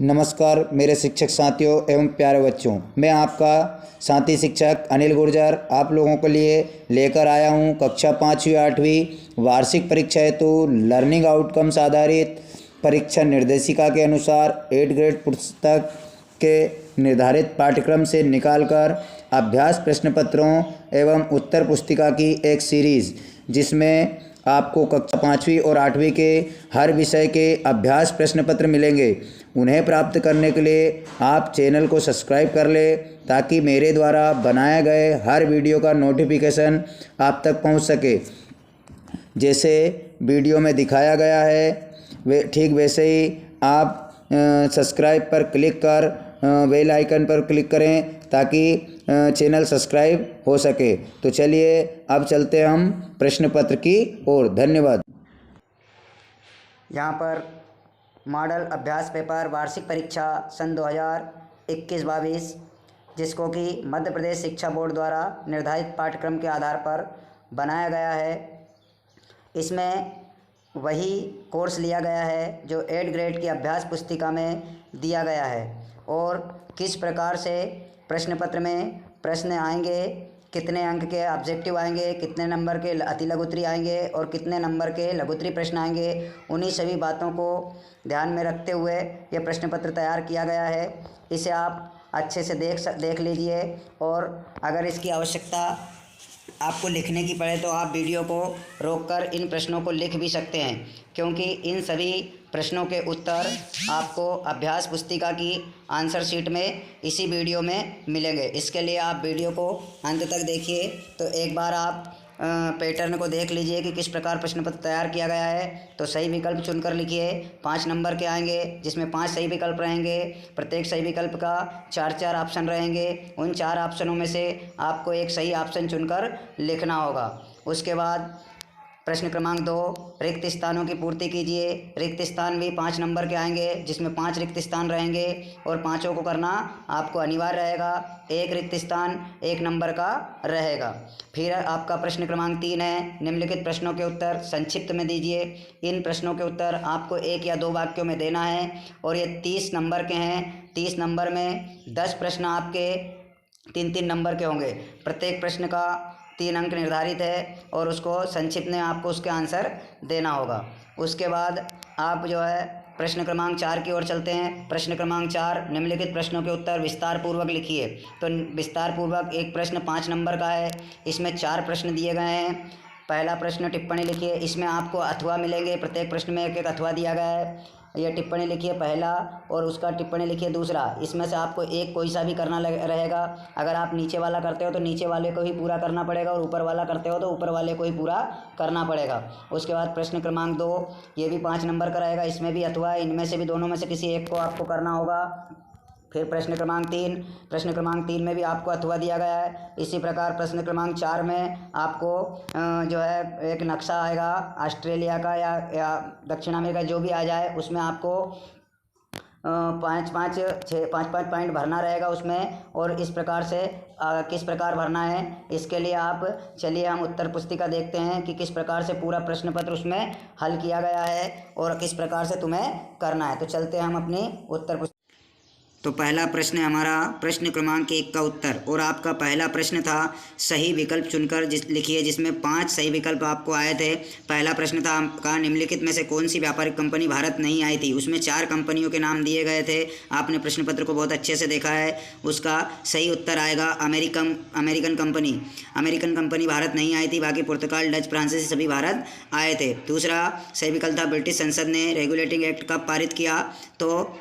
नमस्कार मेरे शिक्षक साथियों एवं प्यारे बच्चों, मैं आपका साथी शिक्षक अनिल गुर्जर आप लोगों के लिए लेकर आया हूं कक्षा 5वीं 8वीं वार्षिक परीक्षा हेतु लर्निंग आउटकम्स आधारित परीक्षा निर्देशिका के अनुसार 8 ग्रेड पुस्तक के निर्धारित पाठ्यक्रम से निकालकर अभ्यास प्रश्न पत्रों एवं उत्तर पुस्तिका की एक सीरीज़, जिसमें आपको कक्षा 5वीं और 8वीं के हर विषय के अभ्यास प्रश्न पत्र मिलेंगे। उन्हें प्राप्त करने के लिए आप चैनल को सब्सक्राइब कर लें ताकि मेरे द्वारा बनाए गए हर वीडियो का नोटिफिकेशन आप तक पहुंच सके। जैसे वीडियो में दिखाया गया है वे ठीक वैसे ही आप सब्सक्राइब पर क्लिक कर बेल आइकन पर क्लिक करें ताकि चैनल सब्सक्राइब हो सके। तो चलिए अब चलते हैं हम प्रश्न पत्र की ओर। धन्यवाद। यहाँ पर मॉडल अभ्यास पेपर वार्षिक परीक्षा सन 2021-22 जिसको कि मध्य प्रदेश शिक्षा बोर्ड द्वारा निर्धारित पाठ्यक्रम के आधार पर बनाया गया है। इसमें वही कोर्स लिया गया है जो 8 ग्रेड की अभ्यास पुस्तिका में दिया गया है और किस प्रकार से प्रश्न पत्र में प्रश्न आएंगे, कितने अंक के ऑब्जेक्टिव आएंगे, कितने नंबर के अति लघुत्तरी आएंगे और कितने नंबर के लघुत्तरी प्रश्न आएंगे, उन्हीं सभी बातों को ध्यान में रखते हुए यह प्रश्न पत्र तैयार किया गया है। इसे आप अच्छे से देख लीजिए और अगर इसकी आवश्यकता आपको लिखने की पड़े तो आप वीडियो को रोककर इन प्रश्नों को लिख भी सकते हैं, क्योंकि इन सभी प्रश्नों के उत्तर आपको अभ्यास पुस्तिका की आंसर शीट में इसी वीडियो में मिलेंगे। इसके लिए आप वीडियो को अंत तक देखिए। तो एक बार आप पैटर्न को देख लीजिए कि किस प्रकार प्रश्न पत्र तैयार किया गया है। तो सही विकल्प चुनकर लिखिए। 5 नंबर के आएंगे जिसमें 5 सही विकल्प रहेंगे। प्रत्येक सही विकल्प का 4-4 ऑप्शन रहेंगे। उन 4 ऑप्शनों में से आपको एक सही ऑप्शन चुनकर लिखना होगा। उसके बाद प्रश्न क्रमांक 2, रिक्त स्थानों की पूर्ति कीजिए। रिक्त स्थान भी 5 नंबर के आएंगे जिसमें 5 रिक्त स्थान रहेंगे और पाँचों को करना आपको अनिवार्य रहेगा। एक रिक्त स्थान 1 नंबर का रहेगा। फिर आपका प्रश्न क्रमांक 3 है, निम्नलिखित प्रश्नों के उत्तर संक्षिप्त में दीजिए। इन प्रश्नों के उत्तर आपको 1 या 2 वाक्यों में देना है और ये 30 नंबर के हैं। 30 नंबर में 10 प्रश्न आपके 3-3 नंबर के होंगे। प्रत्येक प्रश्न का 3 अंक निर्धारित है और उसको संक्षिप्त में आपको उसके आंसर देना होगा। उसके बाद आप जो है प्रश्न क्रमांक 4 की ओर चलते हैं। प्रश्न क्रमांक 4, निम्नलिखित प्रश्नों के उत्तर विस्तार पूर्वक लिखिए। तो विस्तार पूर्वक एक प्रश्न 5 नंबर का है। इसमें 4 प्रश्न दिए गए हैं। पहला प्रश्न टिप्पणी लिखिए। इसमें आपको अथवा मिलेंगे। प्रत्येक प्रश्न में 1-1 अथवा दिया गया है। यह टिप्पणी लिखिए पहला और उसका टिप्पणी लिखिए दूसरा। इसमें से आपको एक कोई सा भी करना रहेगा। अगर आप नीचे वाला करते हो तो नीचे वाले को ही पूरा करना पड़ेगा और ऊपर वाला करते हो तो ऊपर वाले को ही पूरा करना पड़ेगा। उसके बाद प्रश्न क्रमांक 2, ये भी 5 नंबर का रहेगा। इसमें भी अथवा, इनमें से भी दोनों में से किसी एक को आपको करना होगा। फिर प्रश्न क्रमांक 3 में भी आपको अथवा दिया गया है। इसी प्रकार प्रश्न क्रमांक 4 में आपको जो है एक नक्शा आएगा ऑस्ट्रेलिया का या दक्षिण अमेरिका जो भी आ जाए, उसमें आपको 5-5 पॉइंट भरना रहेगा उसमें। और इस प्रकार से किस प्रकार भरना है इसके लिए आप चलिए हम उत्तर पुस्तिका देखते हैं कि किस प्रकार से पूरा प्रश्न पत्र उसमें हल किया गया है और किस प्रकार से तुम्हें करना है। तो चलते हैं हम अपनी उत्तर पुस्तिका। तो पहला प्रश्न है हमारा प्रश्न क्रमांक 1 का उत्तर और आपका पहला प्रश्न था सही विकल्प चुनकर लिखिए, जिसमें 5 सही विकल्प आपको आए थे। पहला प्रश्न था आपका निम्नलिखित में से कौन सी व्यापारिक कंपनी भारत नहीं आई थी। उसमें 4 कंपनियों के नाम दिए गए थे। आपने प्रश्न पत्र को बहुत अच्छे से देखा है। उसका सही उत्तर आएगा American company. American company Bharat नहीं आई थी, बाकी पुर्तगाल, डच, फ्रांसीसी सभी भारत आए थे। दूसरा सही विकल्प था ब्रिटिश संसद ने रेगुलेटिंग एक्ट कब पारित किया। तो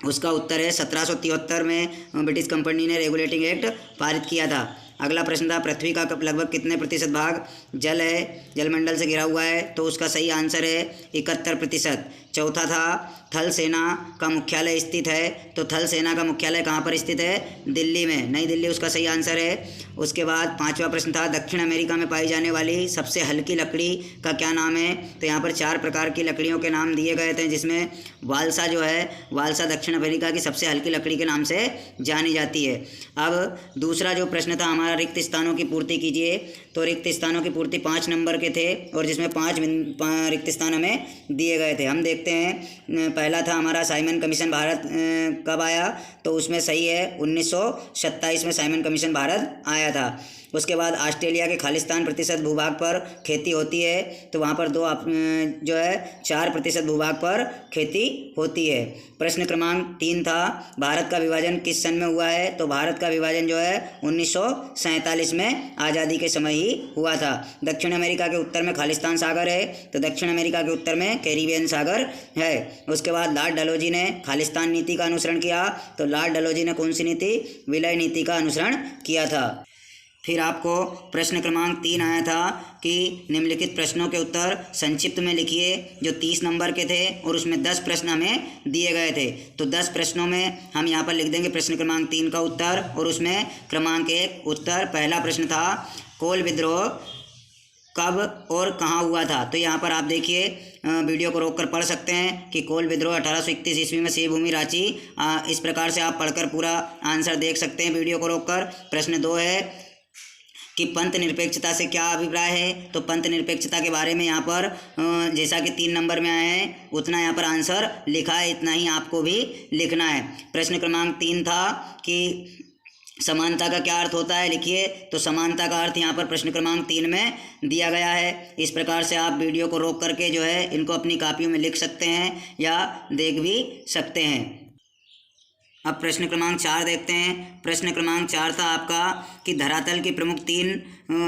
उसका उत्तर है 1773 में ब्रिटिश कंपनी ने रेगुलेटिंग एक्ट पारित किया था। अगला प्रश्न था पृथ्वी का लगभग कितने प्रतिशत भाग जल है, जलमंडल से घिरा हुआ है। तो उसका सही आंसर है 71%। चौथा था थल सेना का मुख्यालय स्थित है। तो थल सेना का मुख्यालय कहाँ पर स्थित है, दिल्ली में, नई दिल्ली उसका सही आंसर है। उसके बाद 5वां प्रश्न था दक्षिण अमेरिका में पाई जाने वाली सबसे हल्की लकड़ी का क्या नाम है। तो यहाँ पर 4 प्रकार की लकड़ियों के नाम दिए गए थे, जिसमें वालसा जो है, वालसा दक्षिण अमेरिका की सबसे हल्की लकड़ी के नाम से जानी जाती है। अब दूसरा जो प्रश्न था हमारा रिक्त स्थानों की पूर्ति कीजिए। तो रिक्त स्थानों की पूर्ति 5 नंबर के थे और जिसमें 5 रिक्त स्थान हमें दिए गए थे। हम देखते हैं पहला था हमारा साइमन कमीशन भारत कब आया, तो उसमें सही है 1927 में साइमन कमीशन भारत आया था। उसके बाद ऑस्ट्रेलिया के खालिस्तान प्रतिशत भूभाग पर खेती होती है, तो वहाँ पर जो है 4% भूभाग पर खेती होती है। प्रश्न क्रमांक 3 था भारत का विभाजन किस सन में हुआ है, तो भारत का विभाजन जो है 1947 में आज़ादी के समय ही हुआ था। दक्षिण अमेरिका के उत्तर में खालिस्तान सागर है, तो दक्षिण अमेरिका के उत्तर में कैरिबियन सागर है। उसके बाद लॉर्ड डलहौजी ने खालिस्तान नीति का अनुसरण किया, तो लॉर्ड डलहौजी ने कौन सी नीति, विलय नीति का अनुसरण किया था। फिर आपको प्रश्न क्रमांक 3 आया था कि निम्नलिखित प्रश्नों के उत्तर संक्षिप्त में लिखिए, जो 30 नंबर के थे और उसमें 10 प्रश्न हमें दिए गए थे। तो 10 प्रश्नों में हम यहाँ पर लिख देंगे प्रश्न क्रमांक 3 का उत्तर और उसमें क्रमांक 1 उत्तर। पहला प्रश्न था कोल विद्रोह कब और कहाँ हुआ था, तो यहाँ पर आप देखिए वीडियो को रोककर पढ़ सकते हैं कि कोल विद्रोह 1831 ईस्वी में शिवभूमि रांची। इस प्रकार से आप पढ़कर पूरा आंसर देख सकते हैं वीडियो को रोककर। प्रश्न 2 है कि पंथ निरपेक्षता से क्या अभिप्राय है, तो पंथ निरपेक्षता के बारे में यहाँ पर जैसा कि 3 नंबर में आए हैं उतना यहाँ पर आंसर लिखा है, इतना ही आपको भी लिखना है। प्रश्न क्रमांक 3 था कि समानता का क्या अर्थ होता है, लिखिए। तो समानता का अर्थ यहाँ पर प्रश्न क्रमांक 3 में दिया गया है। इस प्रकार से आप वीडियो को रोक करके जो है इनको अपनी कापियों में लिख सकते हैं या देख भी सकते हैं। अब प्रश्न क्रमांक 4 देखते हैं। प्रश्न क्रमांक 4 था आपका कि धरातल की प्रमुख 3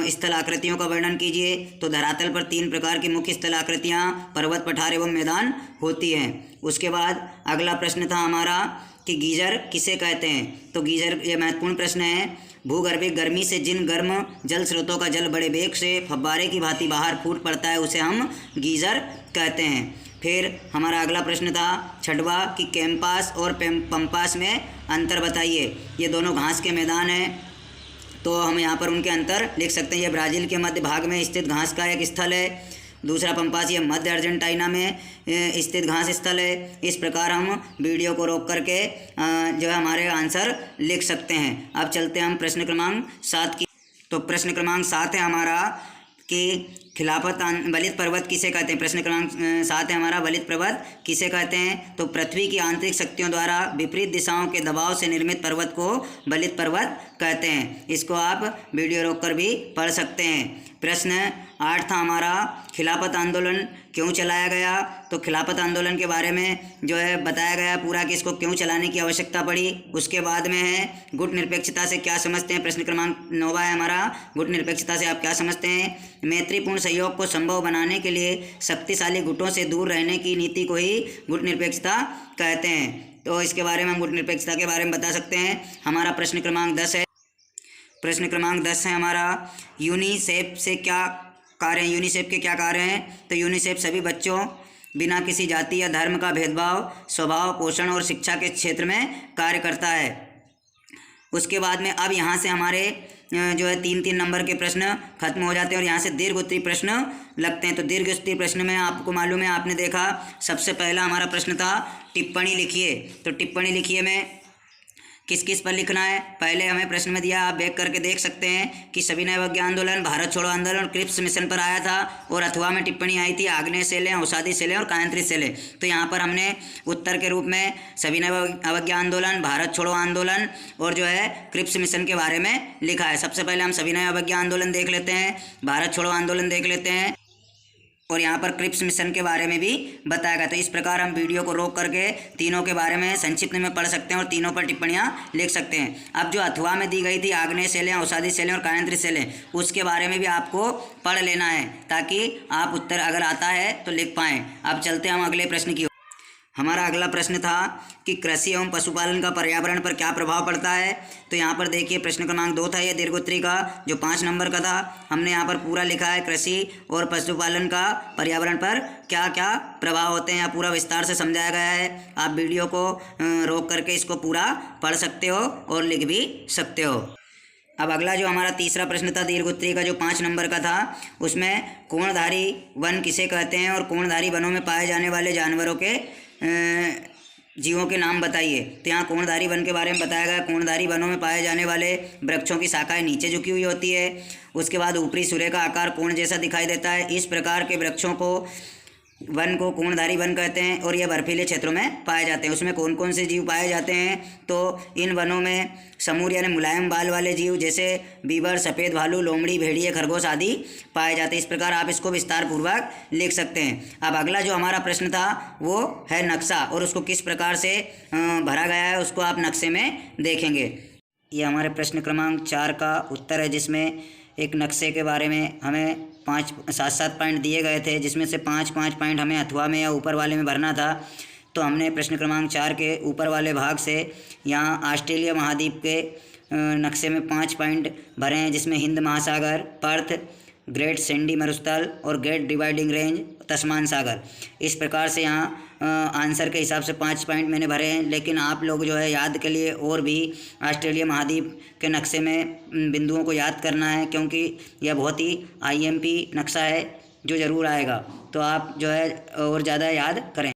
स्थल आकृतियों का वर्णन कीजिए। तो धरातल पर 3 प्रकार की मुख्य स्थल आकृतियाँ पर्वत, पठार एवं मैदान होती हैं। उसके बाद अगला प्रश्न था हमारा कि गीजर किसे कहते हैं, तो गीजर, ये महत्वपूर्ण प्रश्न है। भूगर्भिक गर्मी से जिन गर्म जल स्रोतों का जल बड़े वेग से फव्वारे की भांति बाहर फूट पड़ता है उसे हम गीजर कहते हैं। फिर हमारा अगला प्रश्न था 6वां कि कैंपास और पंपास में अंतर बताइए। ये दोनों घास के मैदान हैं, तो हम यहाँ पर उनके अंतर लिख सकते हैं। ये ब्राज़ील के मध्य भाग में स्थित घास का एक स्थल है। दूसरा पंपास ये मध्य अर्जेंटीना में स्थित घास स्थल है। इस प्रकार हम वीडियो को रोक करके जो है हमारे आंसर लिख सकते हैं। अब चलते हैं हम प्रश्न क्रमांक 7 की। तो प्रश्न क्रमांक 7 है हमारा कि खिलाफत वलित पर्वत किसे कहते हैं। प्रश्न क्रमांक 7 है हमारा वलित पर्वत किसे कहते हैं, तो पृथ्वी की आंतरिक शक्तियों द्वारा विपरीत दिशाओं के दबाव से निर्मित पर्वत को वलित पर्वत कहते हैं। इसको आप वीडियो रोककर भी पढ़ सकते हैं। प्रश्न 8 था हमारा खिलाफत आंदोलन क्यों चलाया गया, तो खिलाफत आंदोलन के बारे में जो है बताया गया पूरा कि इसको क्यों चलाने की आवश्यकता पड़ी। उसके बाद में है गुट निरपेक्षता से क्या समझते हैं। प्रश्न क्रमांक 9 है हमारा गुट निरपेक्षता से आप क्या समझते हैं। मैत्रीपूर्ण सहयोग को संभव बनाने के लिए शक्तिशाली गुटों से दूर रहने की नीति को ही गुट निरपेक्षता कहते हैं। तो इसके बारे में हम गुट निरपेक्षता के बारे में बता सकते हैं। हमारा प्रश्न क्रमांक 10 है। प्रश्न क्रमांक 10 है हमारा यूनिसेफ से क्या कार्य हैं। यूनिसेफ के क्या कार्य हैं, तो यूनिसेफ सभी बच्चों बिना किसी जाति या धर्म का भेदभाव, स्वभाव, पोषण और शिक्षा के क्षेत्र में कार्य करता है। उसके बाद में अब यहाँ से हमारे जो है 3-3 नंबर के प्रश्न खत्म हो जाते हैं और यहाँ से दीर्घ उत्तरीय प्रश्न लगते हैं। तो दीर्घ उत्तरीय प्रश्न में आपको मालूम है, आपने देखा सबसे पहला हमारा प्रश्न था टिप्पणी लिखिए। तो टिप्पणी लिखिए में किस किस पर लिखना है, पहले हमें प्रश्न में दिया, आप देख करके देख सकते हैं कि सविनय अवज्ञा आंदोलन, भारत छोड़ो आंदोलन और क्रिप्स मिशन पर आया था और अथवा में टिप्पणी आई थी आग्नेय सेलें, औषधि सेलें और कायंत्री सेलें। तो यहाँ पर हमने उत्तर के रूप में सविनय अवज्ञा आंदोलन, भारत छोड़ो आंदोलन और जो है क्रिप्स मिशन के बारे में लिखा है। सबसे पहले हम सविनय अवज्ञा आंदोलन देख लेते हैं, भारत छोड़ो आंदोलन देख लेते हैं और यहाँ पर क्रिप्स मिशन के बारे में भी बताया गया। तो इस प्रकार हम वीडियो को रोक करके तीनों के बारे में संक्षिप्त में पढ़ सकते हैं और तीनों पर टिप्पणियाँ लिख सकते हैं। अब जो अथवा में दी गई थी आग्नेय सेलें, औषधि सेलें और कायंत्री सेलें, उसके बारे में भी आपको पढ़ लेना है ताकि आप उत्तर अगर आता है तो लिख पाएँ। अब चलते हैं हम अगले प्रश्न की। हमारा अगला प्रश्न था कि कृषि एवं पशुपालन का पर्यावरण पर क्या प्रभाव पड़ता है। तो यहाँ पर देखिए प्रश्न क्रमांक 2 था ये दीर्घोत्तरी का जो 5 नंबर का था। हमने यहाँ पर पूरा लिखा है कृषि और पशुपालन का पर्यावरण पर क्या क्या प्रभाव होते हैं, यहाँ पूरा विस्तार से समझाया गया है। आप वीडियो को रोक करके इसको पूरा पढ़ सकते हो और लिख भी सकते हो। अब अगला जो हमारा तीसरा प्रश्न था दीर्घोत्तरी का जो 5 नंबर का था, उसमें कोणधारी वन किसे कहते हैं और कोणधारी वनों में पाए जाने वाले जानवरों के जीवों के नाम बताइए। तो यहाँ कोणधारी वन के बारे में बताया गया। कोणधारी वनों में पाए जाने वाले वृक्षों की शाखाएं नीचे झुकी हुई होती है। उसके बाद ऊपरी सूर्य का आकार कोण जैसा दिखाई देता है। इस प्रकार के वृक्षों को वन को कोणधारी वन कहते हैं और ये बर्फीले क्षेत्रों में पाए जाते हैं। उसमें कौन कौन से जीव पाए जाते हैं? तो इन वनों में समूर यानी मुलायम बाल वाले जीव जैसे बीबर, सफ़ेद भालू, लोमड़ी, भेड़िए, खरगोश आदि पाए जाते हैं। इस प्रकार आप इसको विस्तार पूर्वक लिख सकते हैं। अब अगला जो हमारा प्रश्न था वो है नक्शा, और उसको किस प्रकार से भरा गया है उसको आप नक्शे में देखेंगे। ये हमारे प्रश्न क्रमांक 4 का उत्तर है, जिसमें एक नक्शे के बारे में हमें 7 पॉइंट दिए गए थे, जिसमें से 5 पॉइंट हमें अथवा में या ऊपर वाले में भरना था। तो हमने प्रश्न क्रमांक 4 के ऊपर वाले भाग से यहाँ ऑस्ट्रेलिया महाद्वीप के नक्शे में 5 पॉइंट भरे हैं, जिसमें हिंद महासागर, पर्थ, ग्रेट सैंडी मरुस्थल और ग्रेट डिवाइडिंग रेंज, तस्मान सागर। इस प्रकार से यहाँ आंसर के हिसाब से 5 पॉइंट मैंने भरे हैं। लेकिन आप लोग जो है याद के लिए और भी ऑस्ट्रेलिया महाद्वीप के नक्शे में बिंदुओं को याद करना है, क्योंकि यह बहुत ही IMP नक्शा है जो ज़रूर आएगा। तो आप जो है और ज़्यादा याद करें।